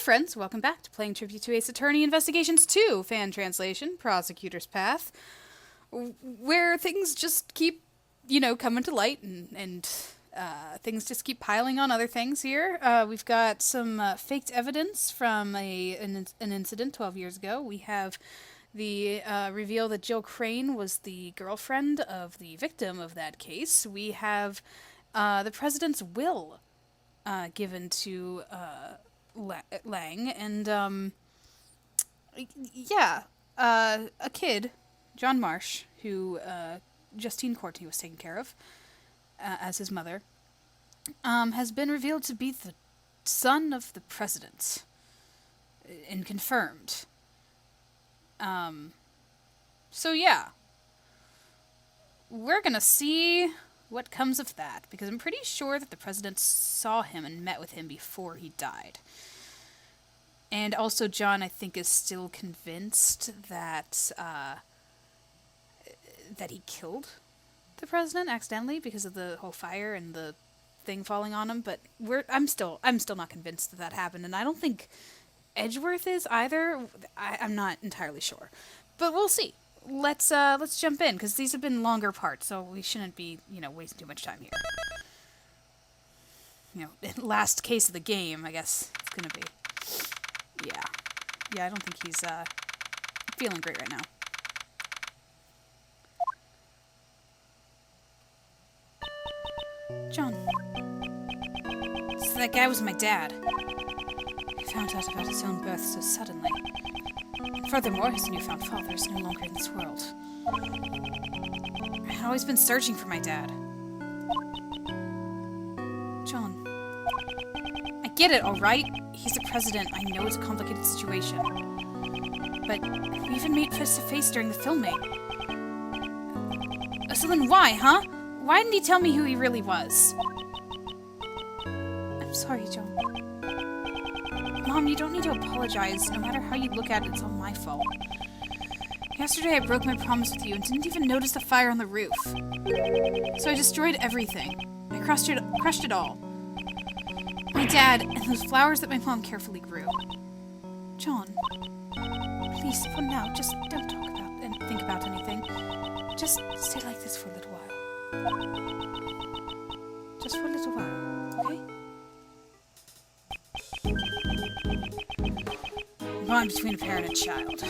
friends, welcome back to Playing Tribute to Ace Attorney Investigations 2, fan translation, Prosecutor's Path, where things just keep, coming to light and things just keep piling on other things here. We've got some faked evidence from an incident 12 years ago. We have the reveal that Jill Crane was the girlfriend of the victim of that case. We have the president's will given to Lang, and a kid, John Marsh, who Justine Courtney was taking care of as his mother, has been revealed to be the son of the president, and confirmed. So yeah, we're gonna see what comes of that, because I'm pretty sure that the president saw him and met with him before he died. And also John, I think, is still convinced that that he killed the president accidentally because of the whole fire and the thing falling on him, but I'm still not convinced that happened, and I don't think Edgeworth is either. I'm not entirely sure. But we'll see. Let's jump in, because these have been longer parts, so we shouldn't be, wasting too much time here. Last case of the game, I guess it's gonna be. Yeah. Yeah, I don't think he's feeling great right now. John. So that guy was my dad. He found out about his own birth so suddenly. Furthermore, his newfound father is no longer in this world. I had always been searching for my dad. John. I get it, alright? He's the president. I know it's a complicated situation. But we even meet face to face during the filming. So then why, huh? Why didn't he tell me who he really was? I'm sorry, John. Mom, you don't need to apologize. No matter how you look at it, it's all my fault. Yesterday I broke my promise with you and didn't even notice the fire on the roof. So I destroyed everything. I crushed it all. My dad, and those flowers that my mom carefully grew. John, please, for now, just don't talk about and think about anything. Just stay like this for a little while. Just for a little while, okay? A bond between a parent and child.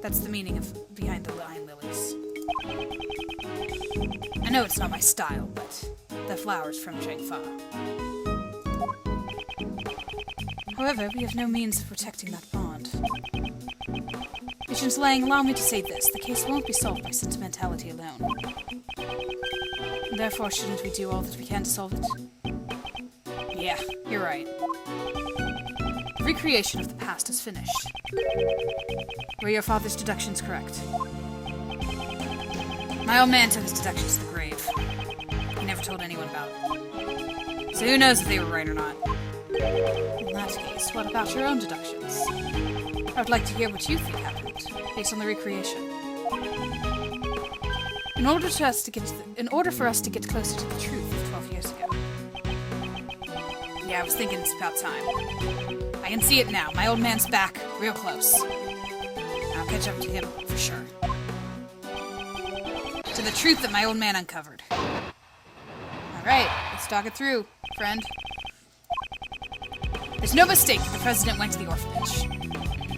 That's the meaning of Behind the Line Lilies. I know it's not my style, but the flowers from Chang Fa. However, we have no means of protecting that bond. Patience Lang, allow me to say this. The case won't be solved by sentimentality alone. Therefore, shouldn't we do all that we can to solve it? Yeah, you're right. The recreation of the past is finished. Were your father's deductions correct? My old man took his deductions to the grave. He never told anyone about it. So who knows if they were right or not? In that case, what about your own deductions? I would like to hear what you think happened, based on the recreation. In order for us to get closer to the truth of 12 years ago. Yeah, I was thinking it's about time. I can see it now. My old man's back, real close. I'll catch up to him, for sure. To the truth that my old man uncovered. Alright, let's talk it through, friend. There's no mistake that the president went to the orphanage.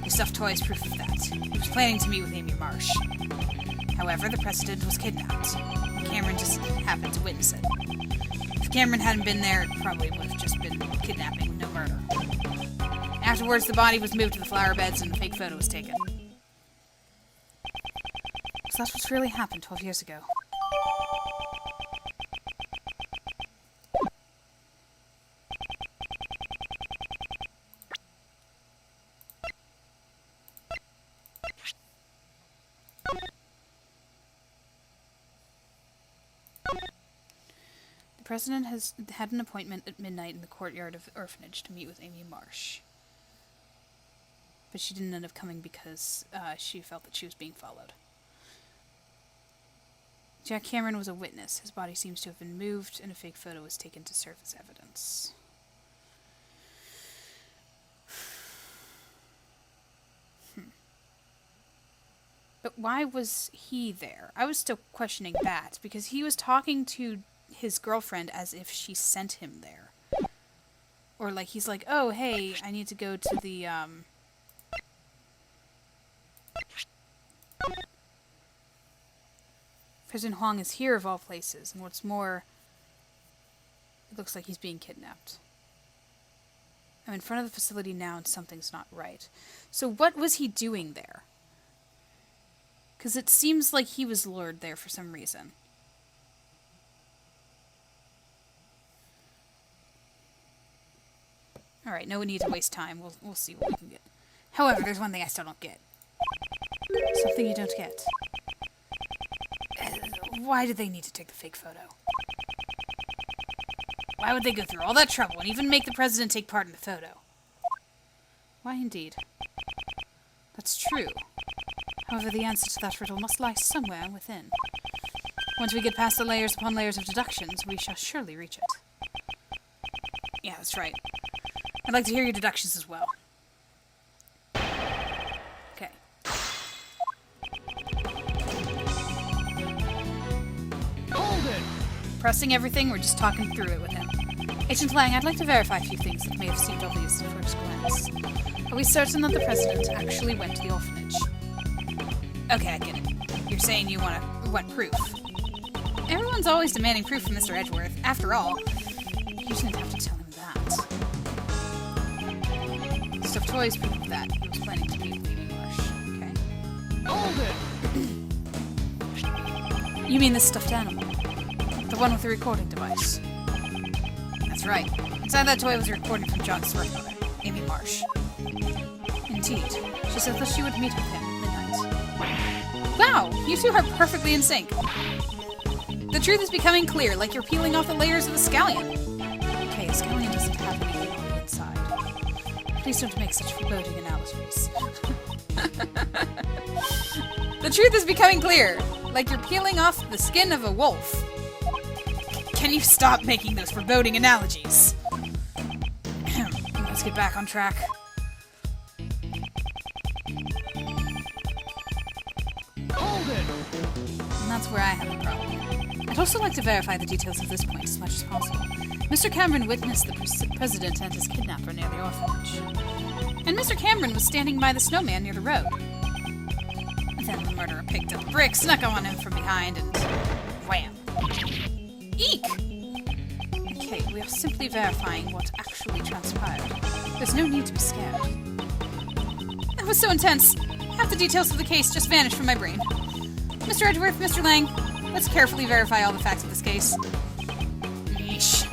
The stuffed toy is proof of that. He was planning to meet with Amy Marsh. However, the president was kidnapped. Cameron just happened to witness it. If Cameron hadn't been there, it probably would have just been kidnapping, no murder. Afterwards, the body was moved to the flower beds and a fake photo was taken. So that's what's really happened 12 years ago. The president has had an appointment at midnight in the courtyard of the orphanage to meet with Amy Marsh. But she didn't end up coming because she felt that she was being followed. Jack Cameron was a witness. His body seems to have been moved, and a fake photo was taken to serve as evidence. But why was he there? I was still questioning that, because he was talking to his girlfriend as if she sent him there. Or like, he's like, oh, hey, I need to go to the, President Huang is here of all places, and what's more, it looks like he's being kidnapped. I'm in front of the facility now and something's not right. So what was he doing there? Because it seems like he was lured there for some reason. Alright, no need to waste time. We'll see what we can get. However, there's one thing I still don't get. Something you don't get. Why did they need to take the fake photo? Why would they go through all that trouble and even make the president take part in the photo? Why indeed? That's true. However, the answer to that riddle must lie somewhere within. Once we get past the layers upon layers of deductions, we shall surely reach it. Yeah, that's right. I'd like to hear your deductions as well. Okay. Hold it! Pressing everything, we're just talking through it with him. Agent Lang, I'd like to verify a few things that may have seemed obvious at first glance. Are we certain that the president actually went to the orphanage? Okay, I get it. You're saying you want proof. Everyone's always demanding proof from Mr. Edgeworth. After all, you shouldn't have to tell him that. Stuffed toys prove that he was planning to meet Lady Marsh. Okay. Hold it! You mean the stuffed animal? The one with the recording device? That's right. Inside that toy was a recording from John's birth mother, Amy Marsh. Indeed. She said that she would meet with him at midnight. Wow! You two are perfectly in sync. The truth is becoming clear, like you're peeling off the layers of the scallion. Okay, a scallion doesn't have anything on the inside. Please don't make such foreboding analogies. The truth is becoming clear, like you're peeling off the skin of a wolf. Can you stop making those foreboding analogies? Let's get back on track. Hold it! And that's where I have a problem. I'd also like to verify the details of this point as much as possible. Mr. Cameron witnessed the president and his kidnapper near the orphanage. And Mr. Cameron was standing by the snowman near the road. And then the murderer picked up a brick, snuck on him from behind, and wham. Eek! Okay, we are simply verifying what actually transpired. There's no need to be scared. That was so intense. Half the details of the case just vanished from my brain. Mr. Edgeworth, Mr. Lang, let's carefully verify all the facts of this case. Yeesh.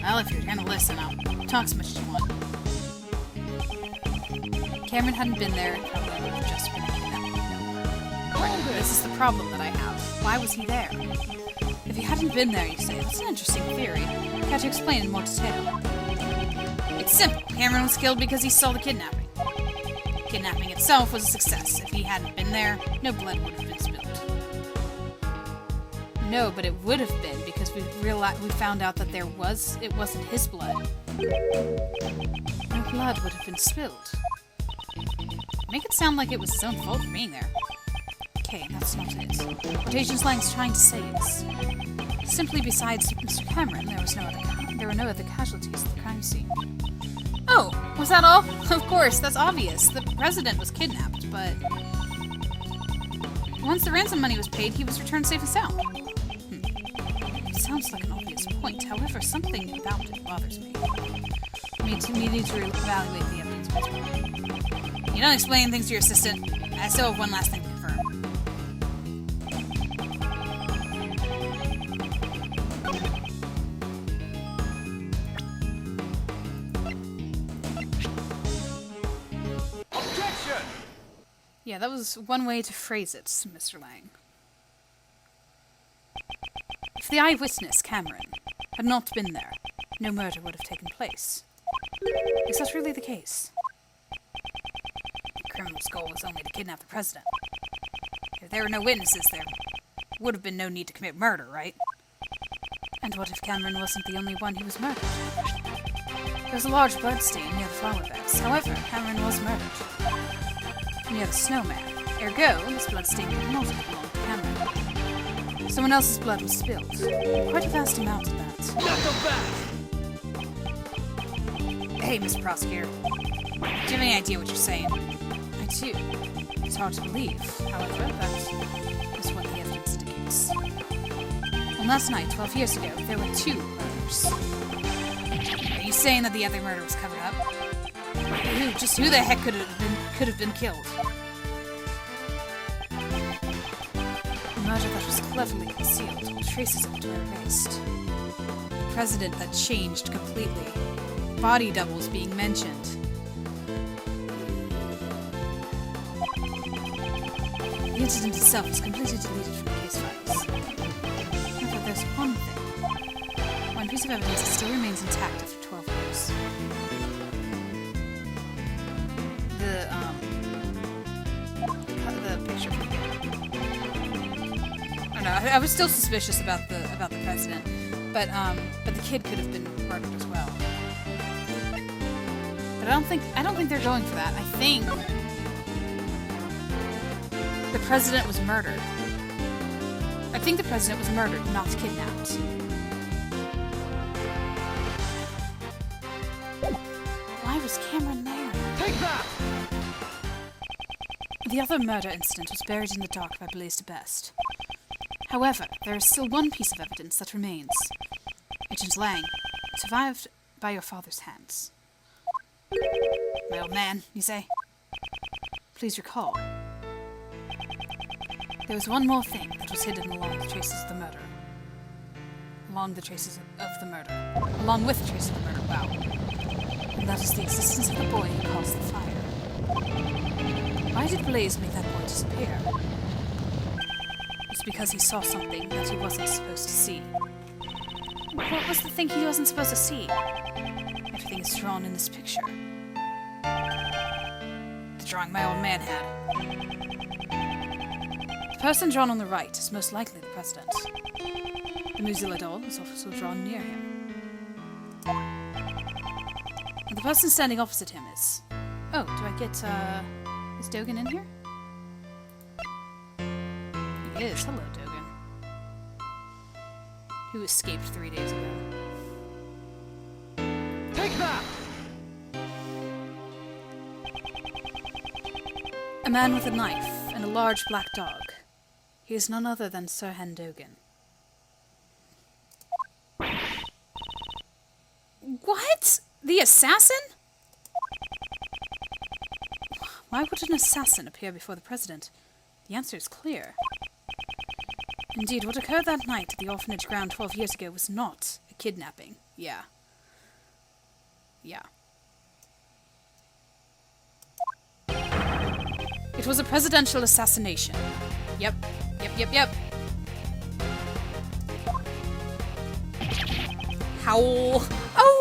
Well, if you're gonna listen, I'll talk as much as you want. Cameron hadn't been there, it probably would have just been kidnapped. This is the problem that I have. Why was he there? If he hadn't been there, you say, that's an interesting theory. Care to explain in more detail? It's simple. Cameron was killed because he saw the kidnapping. Kidnapping itself was a success. If he hadn't been there, no blood would have been spilled. No, but it would have been because we found out that it wasn't his blood. No blood would have been spilled. Make it sound like it was his own fault for being there. Okay, that's not it. What Agent Lang's trying to say is, simply besides Mr. Cameron, there were no other casualties at the crime scene. Oh, was that all? Of course, that's obvious. The president was kidnapped, but once the ransom money was paid, he was returned safe and sound. It sounds like an obvious point. However, something about it bothers me. We need to evaluate the evidence once more. You don't explain things to your assistant. I still have one last thing to confirm. Objection! Yeah, that was one way to phrase it, Mr. Lang. If the eyewitness, Cameron, had not been there, no murder would have taken place. Is that really the case? The criminal's goal was only to kidnap the president. If there were no witnesses, there would have been no need to commit murder, right? And what if Cameron wasn't the only one who was murdered? There was a large blood stain near the flower beds. However, Cameron was murdered. Near the snowman. Ergo, this blood-stain did not belong to Cameron. Someone else's blood was spilled. Quite a vast amount of that. Knuckle back! Hey, Mr. Prosecutor. Do you have any idea what you're saying? I do. It's hard to believe. However, that is what the evidence indicates. On last night, 12 years ago, there were 2 murders. Are you saying that the other murder was covered up? Who the heck could have been killed? A murder that was cleverly concealed, all traces of it were erased. The president that changed completely. Body doubles being mentioned. The incident itself was completely deleted from the case files. However, there's one thing. One piece of evidence that still remains intact after 12 years. The picture from here. I don't know. I was still suspicious about the president, but the kid could have been murdered as well. But I don't think they're going for that. I think the president was murdered. I think the president was murdered, not kidnapped. Why was Cameron there? Take that! The other murder incident was buried in the dark by Blaise de Best. However, there is still one piece of evidence that remains. Agent Lang, survived by your father's hands. My old man, you say? Please recall. There was one more thing that was hidden along the traces of the murder. Along with the traces of the murder. Wow. And that is the existence of the boy who caused the fire. Why did Blaise make that boy disappear? It's because he saw something that he wasn't supposed to see. What was the thing he wasn't supposed to see? Everything is drawn in this picture. The drawing my old man had. The person drawn on the right is most likely the president. The Musil doll is also drawn near him. And the person standing opposite him is... Oh, do I get, is Dogen in here? He is. Hello, Dogen. Who escaped 3 days ago. Take that! A man with a knife and a large black dog. He is none other than Sirhan Dogen. What? The assassin? Why would an assassin appear before the president? The answer is clear. Indeed, what occurred that night at the orphanage ground 12 years ago was not a kidnapping. Yeah. It was a presidential assassination. Yep. Howl. Oh!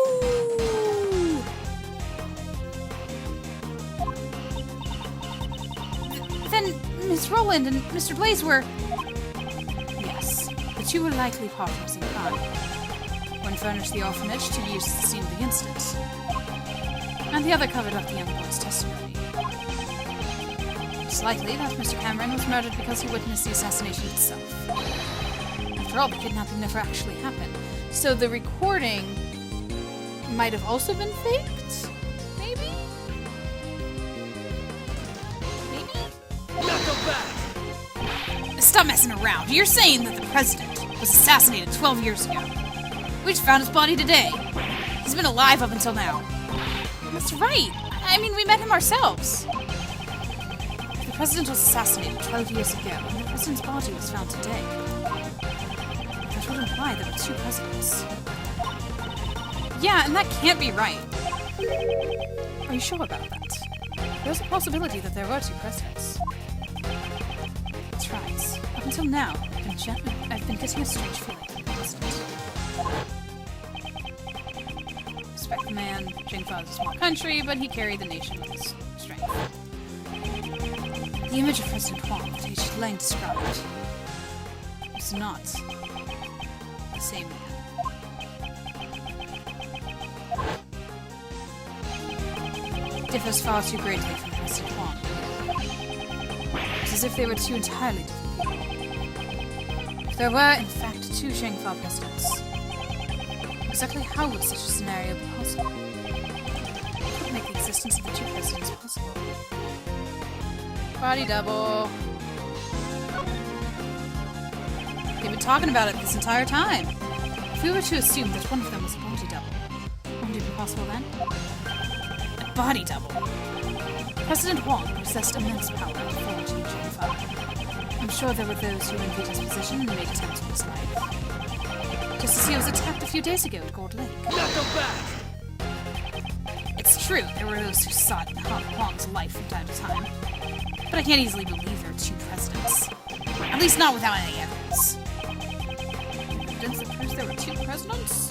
Then Miss Roland and Mr. Blaise were... Yes, the two were likely partners in crime. One furnished the orphanage to use as the scene of the incident, and the other covered up the young boy's testimony. It's likely that Mr. Cameron was murdered because he witnessed the assassination itself. After all, the kidnapping never actually happened. So the recording might have also been faked? Maybe? Knuckle back! Stop messing around. You're saying that the president was assassinated 12 years ago. We just found his body today. He's been alive up until now. That's right. I mean, we met him ourselves. If the president was assassinated 12 years ago, and the president's body was found today, that would imply there were 2 presidents. Yeah, and that can't be right. Are you sure about that? There's a possibility that there were 2 presidents. That's right. Up until now, I've been getting a strange feeling that there wasn't. Respect the man. Jingfa is a small country, but he carried the nation with his strength. The image of President Huang that Agent Lang described was not the same man. Differs far too greatly from President Huang. It's as if they were two entirely different people. If there were, in fact, two Shangfa presidents, exactly how would such a scenario be possible? What would make the existence of the two presidents possible? Body double. They've been talking about it this entire time. If we were to assume that one of them was a body double, wouldn't it be possible then? A body double. President Huang possessed immense power to forge Team Shangfa. I'm sure there were those who envied his position and made attempts on his life. Just as he was attacked a few days ago at Gold Lake. Knuckle back! It's true, there were those who sought Huang's life from time to time. But I can't easily believe there are two presidents. At least not without any evidence. Evidence that proves there were two presidents?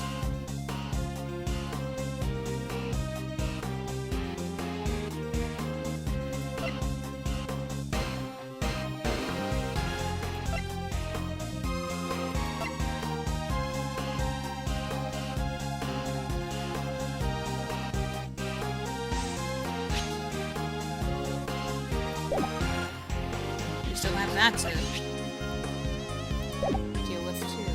We still have that to deal with too.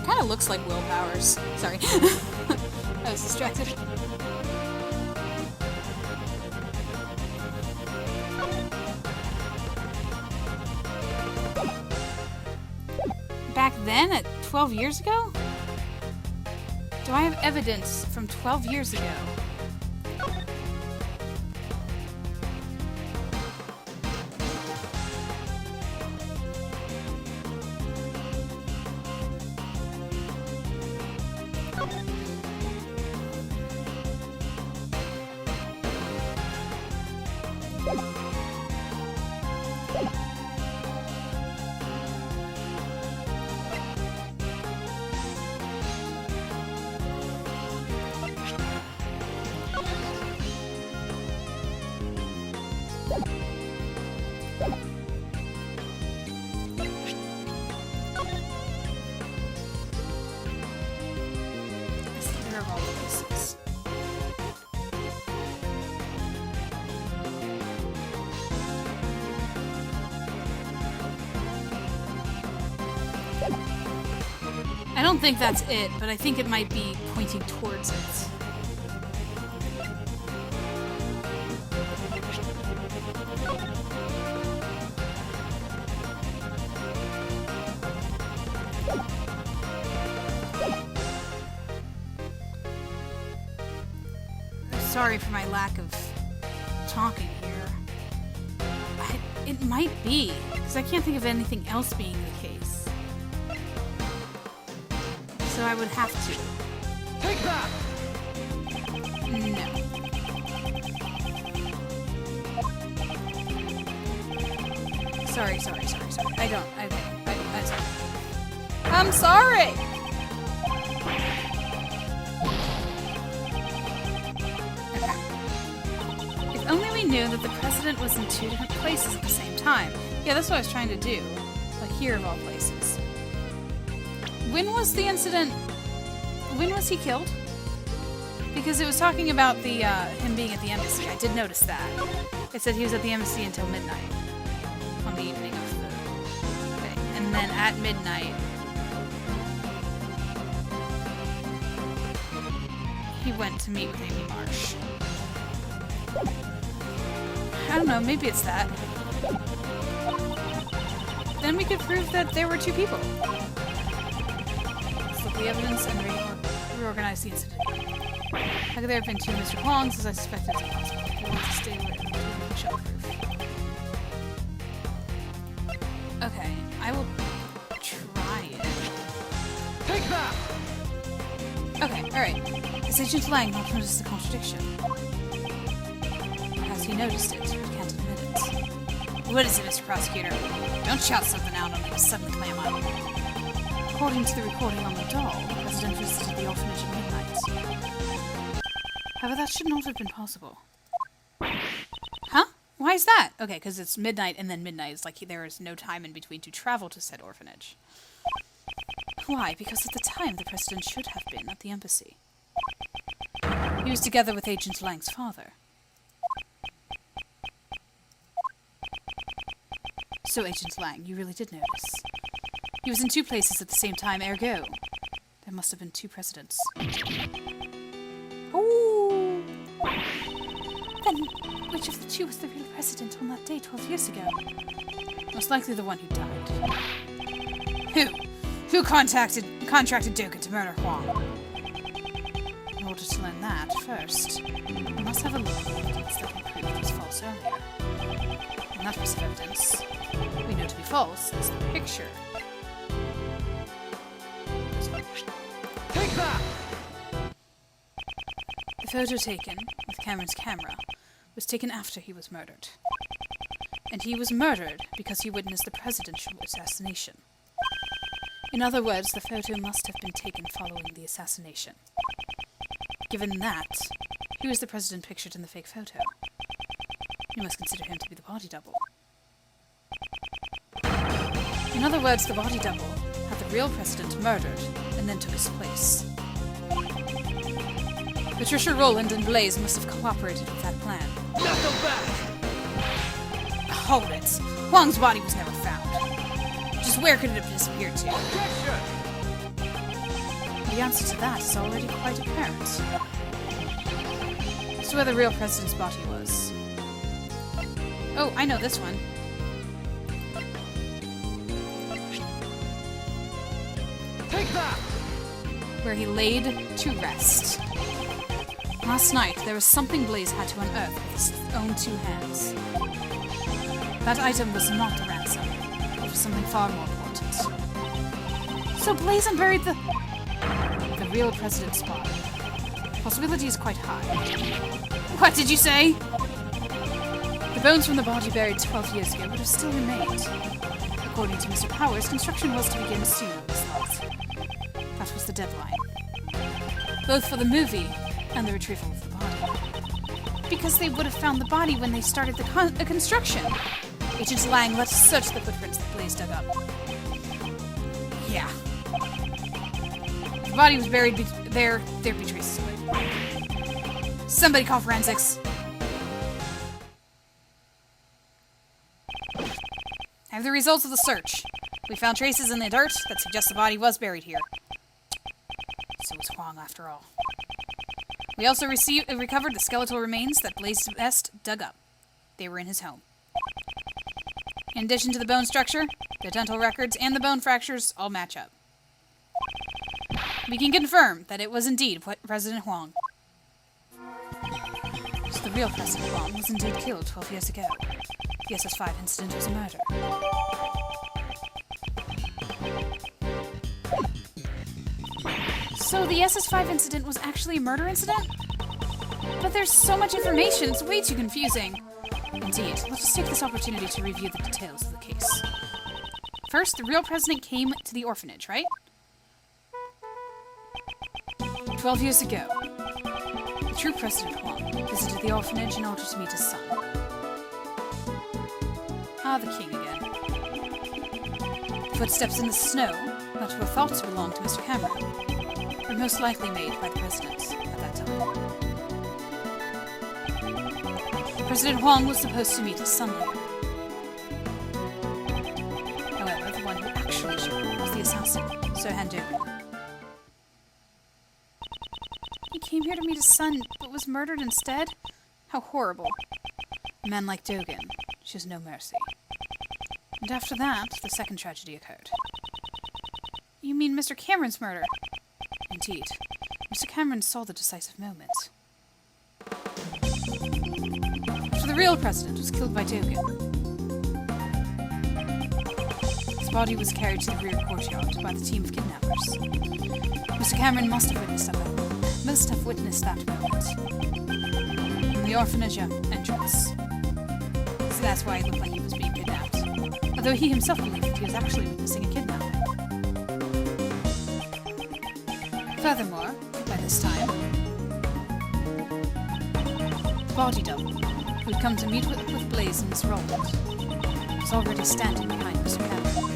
Kind of looks like Will Powers. Sorry. I was distracted. Back then, at 12 years ago? Do I have evidence from 12 years ago? Here are all the pieces. I don't think that's it, but I think it might be pointing towards it. Sorry for my lack of talking here. It might be, because I can't think of anything else being the case. So I would have to. Take that! No. Sorry. I don't. I'm sorry! If only we knew that the president was in two different places at the same time. Yeah, that's what I was trying to do. Like here of all places. When was the incident? When was he killed? Because it was talking about the him being at the embassy. I did notice that. It said he was at the embassy until midnight on the evening of the thing. And then at midnight, he went to meet with Amy Marsh. I don't know, maybe it's that. Then we could prove that there were two people. Let's look at the evidence and reorganize the incident. How could there have been two Mr. Huangs, as I suspected it's impossible? If you want to stay away from the show proof. Okay, I will try it. Take that! Okay, alright. Is Agent Lang not noticed the contradiction? Or has he noticed it, but can't admit it? What is it, Mr. Prosecutor? Don't shout something out only to suddenly clam up. According to the recording on the doll, the President visited the orphanage at midnight. However, that should not have been possible. Huh? Why is that? Okay, because it's midnight and then midnight. It's like there is no time in between to travel to said orphanage. Why? Because at the time, the President should have been at the embassy. He was together with Agent Lang's father. So, Agent Lang, you really did notice. He was in two places at the same time, ergo. There must have been two presidents. Ooh! Then, which of the two was the real president on that day 12 years ago? Most likely the one who died. Who contracted Dogen to murder Huang? In order to learn that, first, we must have a look at the evidence that we proved was false earlier. And that piece of evidence we know to be false is the picture. Take that! The photo taken with Cameron's camera was taken after he was murdered. And he was murdered because he witnessed the presidential assassination. In other words, the photo must have been taken following the assassination. Given that, who is the president pictured in the fake photo? You must consider him to be the body double. In other words, the body double had the real president murdered and then took his place. Patricia Rowland and Blaze must have cooperated with that plan. Not so fast! Hold it! Huang's body was never found. Just where could it have disappeared to? Objection! The answer to that is already quite apparent. As to where the real president's body was. Oh, I know this one. Take that! Where he laid to rest. Last night, there was something Blaze had to unearth with his own two hands. That item was not the ransom. It was something far more important. So Blaze unburied the real president's body. Possibility is quite high. What did you say? The bones from the body buried 12 years ago would have still remained. According to Mr. Powers, construction was to begin soon on this lot. That was the deadline. Both for the movie and the retrieval of the body. Because they would have found the body when they started the construction. Agent Lang, let's search the footprints that Blaze dug up. Yeah. The body was buried there. There'd be traces of it. Somebody call forensics. I have the results of the search. We found traces in the dirt that suggest the body was buried here. So was Huang, after all. We also recovered the skeletal remains that Blaze Best dug up. They were in his home. In addition to the bone structure, the dental records and the bone fractures all match up. We can confirm that it was indeed President Huang. So the real President Huang was indeed killed 12 years ago. The SS5 incident was a murder. So the SS5 incident was actually a murder incident? But there's so much information, it's way too confusing. Indeed, let's just take this opportunity to review the details of the case. First, the real president came to the orphanage, right? 12 years ago, the true President Huang visited the orphanage in order to meet his son. Ah, the king again. Footsteps in the snow that were thought to belong to Mr. Cameron were most likely made by the president at that time. President Huang was supposed to meet his son here. However, the one who actually showed up was the assassin, Sir Han Dogen. He came here to meet his son, but was murdered instead? How horrible. A man like Dogen shows no mercy. And after that, the second tragedy occurred. You mean Mr. Cameron's murder? Indeed. Mr. Cameron saw the decisive moment. So the real president was killed by Dogen. His body was carried to the rear courtyard by the team of kidnappers. Mr. Cameron must have witnessed that moment. In the orphanage entrance. So that's why it looked like he was being kidnapped. although he himself believed that he was actually witnessing a kidnapping. Furthermore, by this time, the body double, who had come to meet with Blaze and Miss Roland, was already standing behind Mr. Cameron.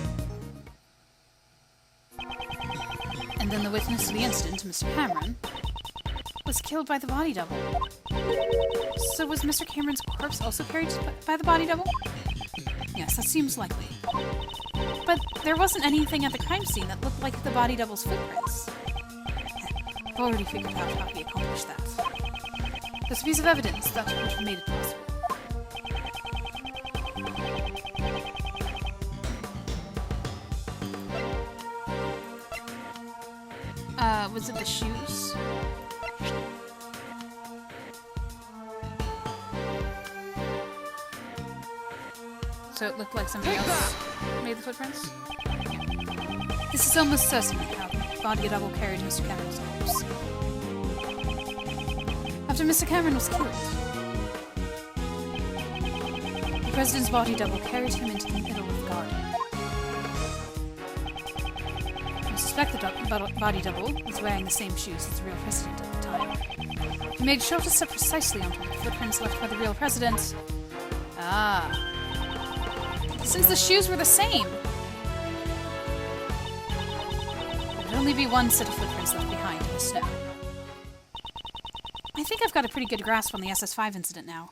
And then the witness to the incident, Mr. Cameron, was killed by the body double. So was Mr. Cameron's corpse also carried by the body double? Yes, that seems likely. But there wasn't anything at the crime scene that looked like the body double's footprints. I've already figured out how he accomplished that. There's a piece of evidence that would have made it possible. Was it the shoes? So it looked like somebody else made the footprints? This is almost certainly how the body double carried Mr. Cameron's corpse. After Mr. Cameron was killed, the president's body double carried him into the middle of the garden. I suspect the body double was wearing the same shoes as the real president at the time. He made sure to step precisely onto the footprints left by the real president. Ah. Since the shoes were the same! There would only be one set of footprints left behind in the snow. I think I've got a pretty good grasp on the SS5 incident now.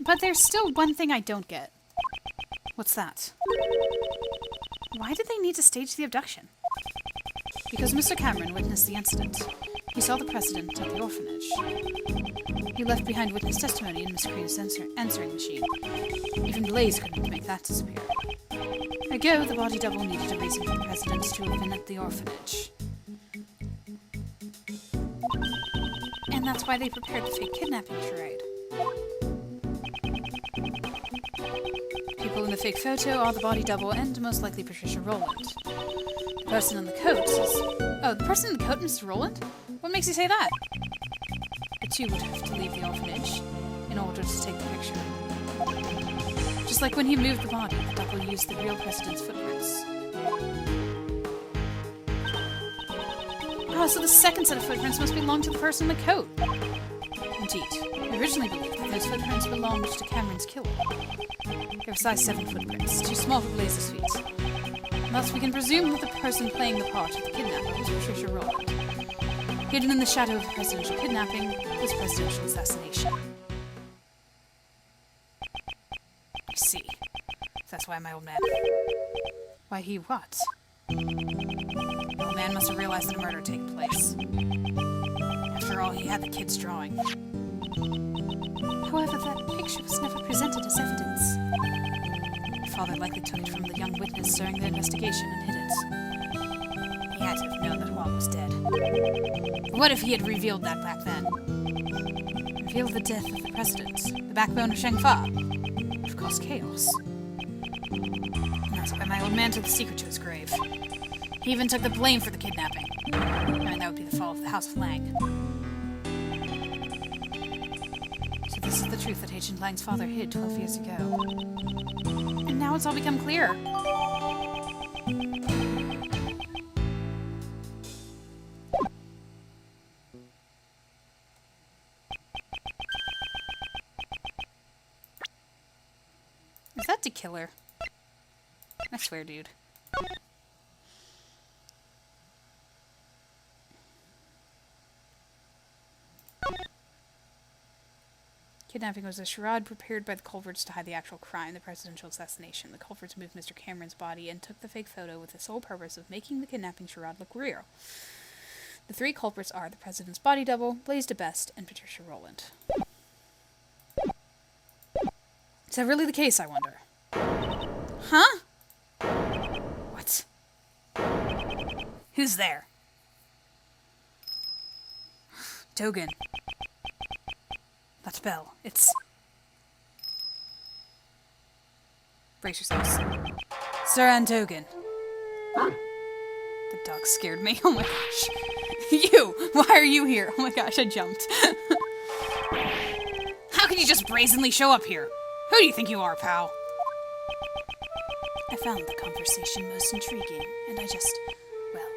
But there's still one thing I don't get. What's that? Why did they need to stage the abduction? Because Mr. Cameron witnessed the incident. He saw the president at the orphanage. He left behind witness testimony in Miss Crane's answering machine. Even Blaze couldn't make that disappear. Ergo, the body double needed a reason for the president to have been at the orphanage. And that's why they prepared the fake kidnapping charade. People in the fake photo are the body double and most likely Patricia Rowland. The person in the coat is... Oh, the person in the coat, Mr. Rowland? What makes you say that? The two would have to leave the orphanage in order to take the picture. Just like when he moved the body, the double used the real president's footprints. Oh, so the second set of footprints must belong to the person in the coat. Indeed, we originally believed that those footprints belonged to Cameron's killer. They were size 7 footprints, too small for Blaze's feet. Thus, we can presume that the person playing the part of the kidnapper was Patricia Rowland. Hidden in the shadow of the presidential kidnapping was presidential assassination. I see. That's why my old man... Why he what? The old man must have realized that a murder had taken place. After all, he had the kid's drawing. However, that picture was never presented as evidence. My father likely took it from the young witness during the investigation and hid it. He had to have known that Huang was dead. What if he had revealed that back then? Revealed the death of the president, the backbone of Shengfa. It would have caused chaos. And that's why my old man took the secret to his grave. He even took the blame for the kidnapping. And that would be the fall of the House of Lang. So this is the truth that Agent Lang's father hid 12 years ago. And now it's all become clear. Is that the killer? I swear, dude. Kidnapping was a charade prepared by the culprits to hide the actual crime, the presidential assassination. The culprits moved Mr. Cameron's body and took the fake photo with the sole purpose of making the kidnapping charade look real. The three culprits are the president's body double, Blaze DeBest, and Patricia Rowland. Is that really the case, I wonder? Huh? What? Who's there? Dogen. That's Belle. It's... Brace yourselves. Sir Dogen. The dog scared me. Oh my gosh. You! Why are you here? Oh my gosh, I jumped. How can you just brazenly show up here? Who do you think you are, pal? I found the conversation most intriguing, and I just, well...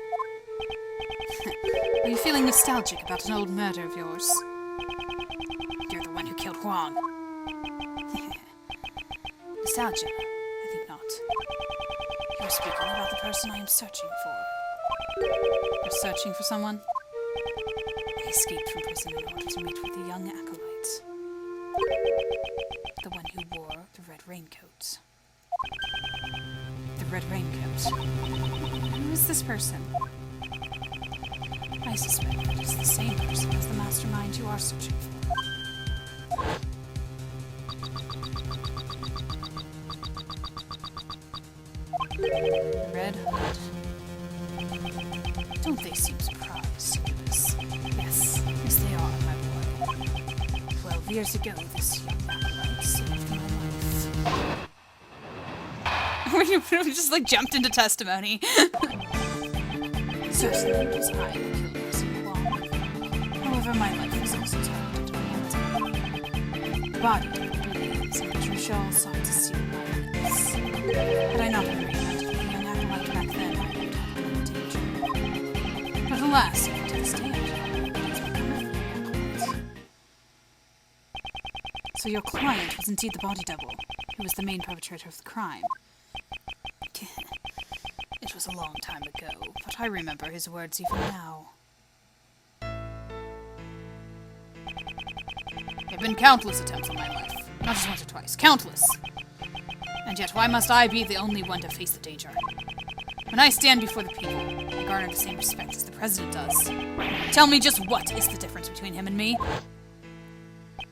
Are you feeling nostalgic about an old murder of yours? You're the one who killed Huang. Nostalgia? I think not. You're speaking about the person I am searching for. You're searching for someone? I escaped from prison in order to meet with the young acolyte. The one who wore the red raincoat. The red raincoat. Who is this person? I suspect that it's the same person as the mastermind you are searching for. Red Hood. Don't they seem surprised to do this? Yes, they are, my boy. 12 years ago, this young acolyte saved my life. We just jumped into testimony. Certainly it was I who killed Mr. Huang. However, my life was also turned into a The body of the blades and Patricia all sought to steal my lips. Had I not been reunited with the young acolyte back then, I would have been in danger. But alas, even to this day, I do not know what has become of the acolyte. So your client was indeed the body double, who was the main perpetrator of the crime. It was a long time ago, but I remember his words even now. There have been countless attempts on my life. Not just once or twice. Countless! And yet, why must I be the only one to face the danger? When I stand before the people, I garner the same respect as the president does. Tell me just what is the difference between him and me?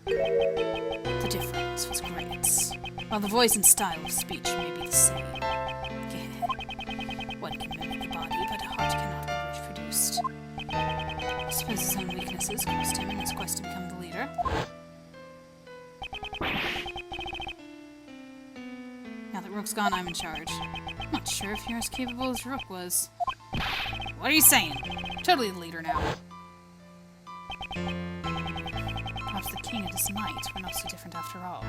The difference was great. While the voice and style of speech may be the same. One can mimic the body, but a heart cannot be reproduced. I suppose his own weaknesses caused him in his quest to become the leader. Now that Rook's gone, I'm in charge. I'm not sure if you're as capable as Rook was. What are you saying? Totally the leader now. Perhaps the king and his knight were not so different after all.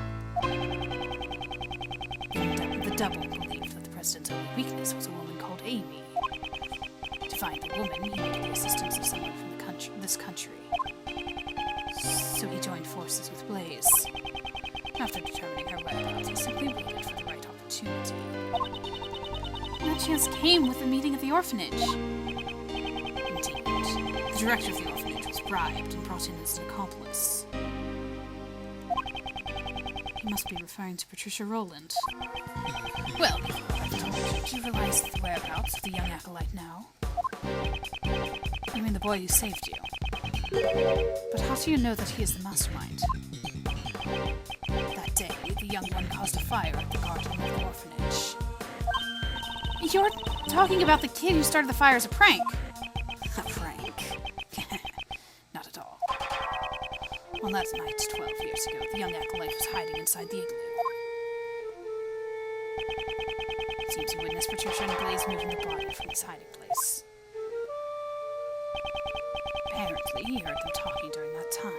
The double believed that the president's only weakness was a woman called Amy. To find the woman, he needed the assistance of someone from this country. So he joined forces with Blaze. After determining her whereabouts, he simply waited for the right opportunity. And that chance came with the meeting at the orphanage. Indeed. The director of the orphanage was bribed and brought in as an accomplice. He must be referring to Patricia Rowland. Well, do you realize the whereabouts of the young acolyte now? You mean the boy who saved you? But how do you know that he is the mastermind? That day, the young one caused a fire at the garden of the orphanage. You're talking about the kid who started the fire as a prank. A prank? Not at all. On that night, 12 years ago, the young acolyte was hiding inside the igloo. It seems he witnessed Patricia and Blaze moving the body from his hiding place. Apparently, he heard them talking during that time.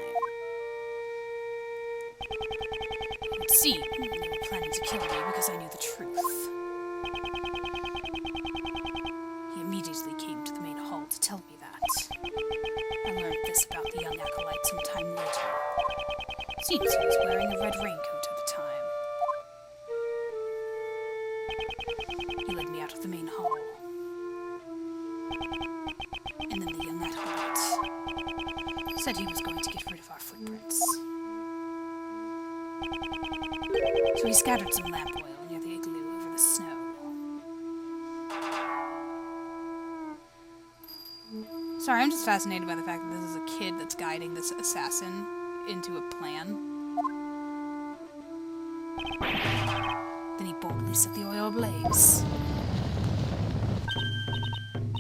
It would seem they were planning to kill me because I knew the truth. He immediately came to the main hall to tell me that. I learned this about the young acolyte some time later. Seems he was wearing a red raincoat at the time. He led me out of the main hall. And then the young acolyte said he was going to get rid of our footprints. So he scattered some lamp oil near the igloo over the snow. Sorry, I'm just fascinated by the fact that this is a kid that's guiding this assassin into a plan. Then he boldly set the oil ablaze.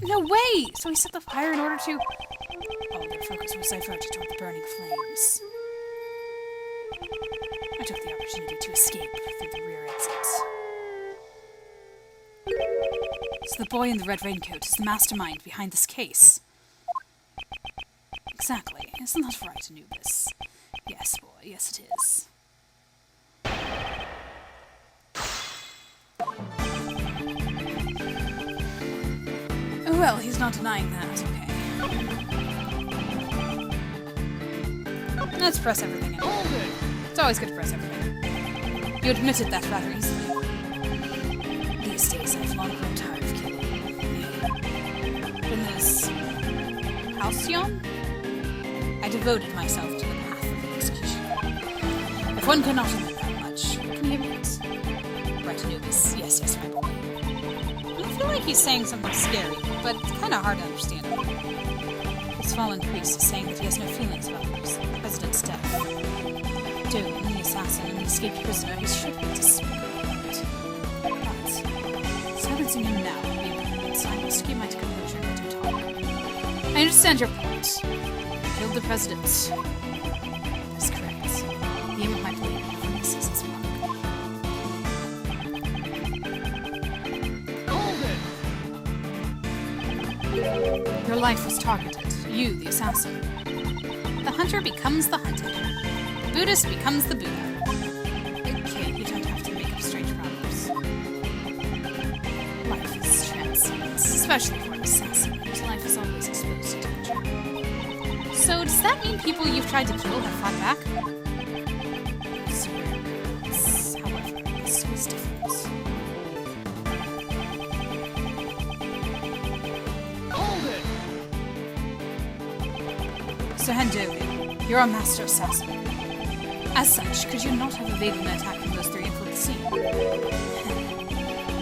No way! So he set the fire in order to... All their focus was diverted toward the burning flames. I took the opportunity to escape through the rear exit. So the boy in the red raincoat is the mastermind behind this case. Exactly. Isn't that right, Anubis? Yes, boy. Yes, it is. Well, he's not denying that, okay. Let's press everything in. Hold it! It's always good to press everything. You admitted that rather easily. These days I've long grown tired of killing. In this Halcyon, I devoted myself to the path of the executioner. If one cannot admit that much, what can he admit? Right, Anubis. Yes, my boy. I feel like he's saying something scary, but it's kind of hard to understand. This fallen priest is saying that he has no feelings about the president's death. Dogen, the assassin and the escaped prisoner, he should be despicable about it. But silencing him now would be imprudent, so I must keep my composure and let him talk. I understand your point. You killed the president. That's correct. The aim of my blade misses its mark. Hold it! Your life was targeted. You, the assassin. The hunter becomes the hunted. The Buddhist becomes the Buddha. Okay, you don't have to make up strange problems. Life is transient, especially for an assassin whose life is always exposed to danger. So, does that mean people you've tried to kill have fought back? Yes, however, this was different. Hold it! So Hendogen, you're a master assassin. As such, could you not have evaded an attack from those three and fled the scene? You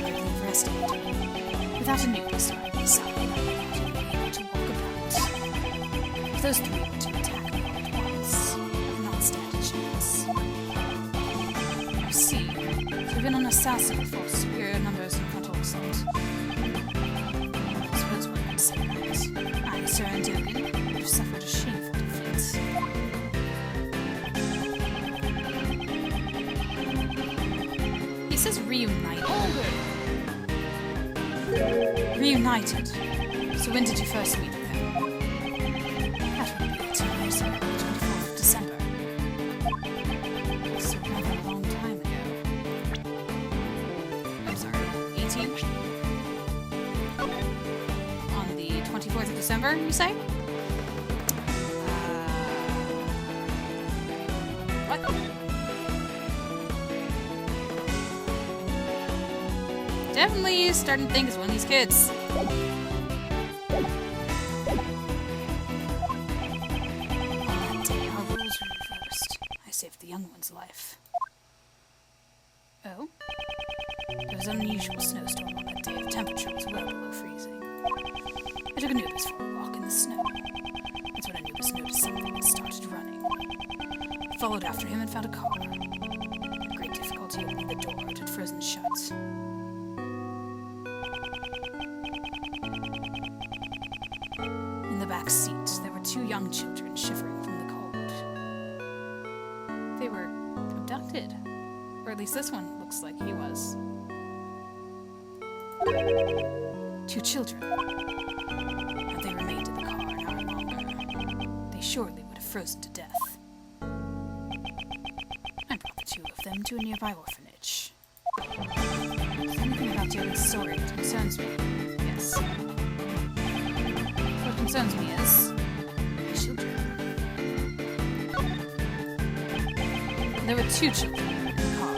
could overestimate me. Without Anubis or Misa, I would not be able to walk about. If those three were to attack me all at once, I would not stand a chance. You see, you've been an assassin for superior numbers in frontal assault. I suppose one could say that. I, Sir Hendogen, have suffered a shameful defeat. He says reunited. Hold it! Reunited. So when did you first meet with him? That would be 2 years ago, the 24th of December. So rather a long time ago. I'm sorry, 18? On the 24th of December, you say? What? Definitely starting to think it's one of these kids. On that day, our rules were reversed. I saved the young one's life. Oh? There was an unusual snowstorm on that day. The temperature was well below freezing. I took Anubis for a walk in the snow. That's when Anubis noticed something and started running. I followed after him and found a car. With great difficulty opening the door, it had frozen shut. In the back seat, there were 2 young children shivering from the cold. They were abducted. Or at least this one looks like he was. 2 children. Had they remained in the car an hour longer, they surely would have frozen to death. I brought the 2 of them to a nearby orphanage. There's anything about Jody's story that concerns me. Yes. What concerns me is the children. There were 2 children in the car.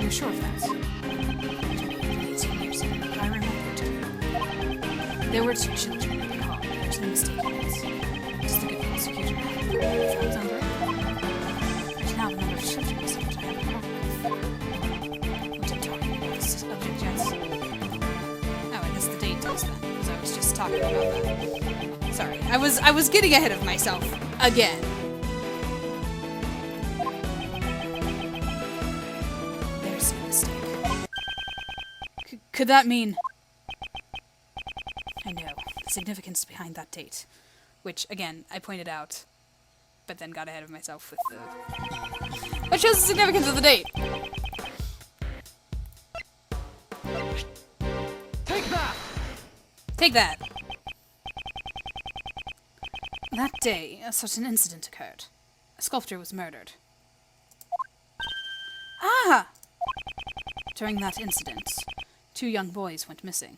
You're sure of that? It may have been 18 years ago, but I remember it. There were 2 children in the car. There's no mistake in it. Does the good prosecutor have facts under it? There's now the number of children is what I have a problem with. What I'm talking about is subject yet. Oh, I guess the date does then, because I was just talking about that. Sorry, I was getting ahead of myself again. There's no mistake. Could that mean? I know the significance behind that date, which again I pointed out, but then got ahead of myself with the. What shows the significance of the date? Take that! Take that. That day, such an incident occurred. A sculptor was murdered. Ah! During that incident, 2 young boys went missing.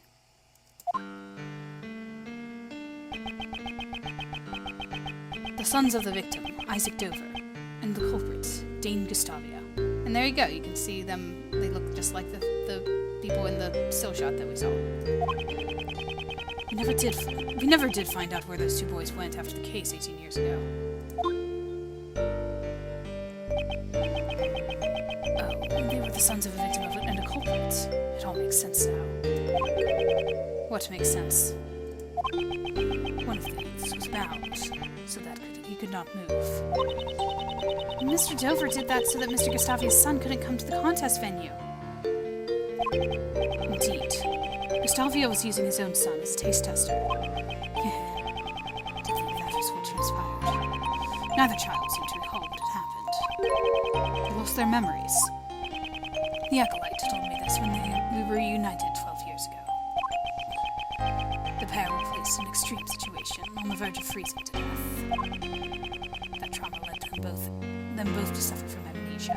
sons of the victim, Isaac Dover, and the culprit, Dane Gustavia. And there you go, you can see them, they look just like the people in the still shot that we saw. We never did find out where those two boys went after the case 18 years ago. Oh, and they were the sons of a victim of it and a culprit. It all makes sense now. What makes sense? One of the youths was bound, so that he could not move. And Mr. Dover did that so that Mr. Gustavia's son couldn't come to the contest venue. Indeed. Gustavia was using his own son as a taste tester. To think that was what transpired. Neither child seemed to recall what had happened. They lost their memories. The Acolyte told me this when we were reunited 12 years ago. The pair were placed in an extreme situation, on the verge of freezing to death. That trauma led them both to suffer from amnesia.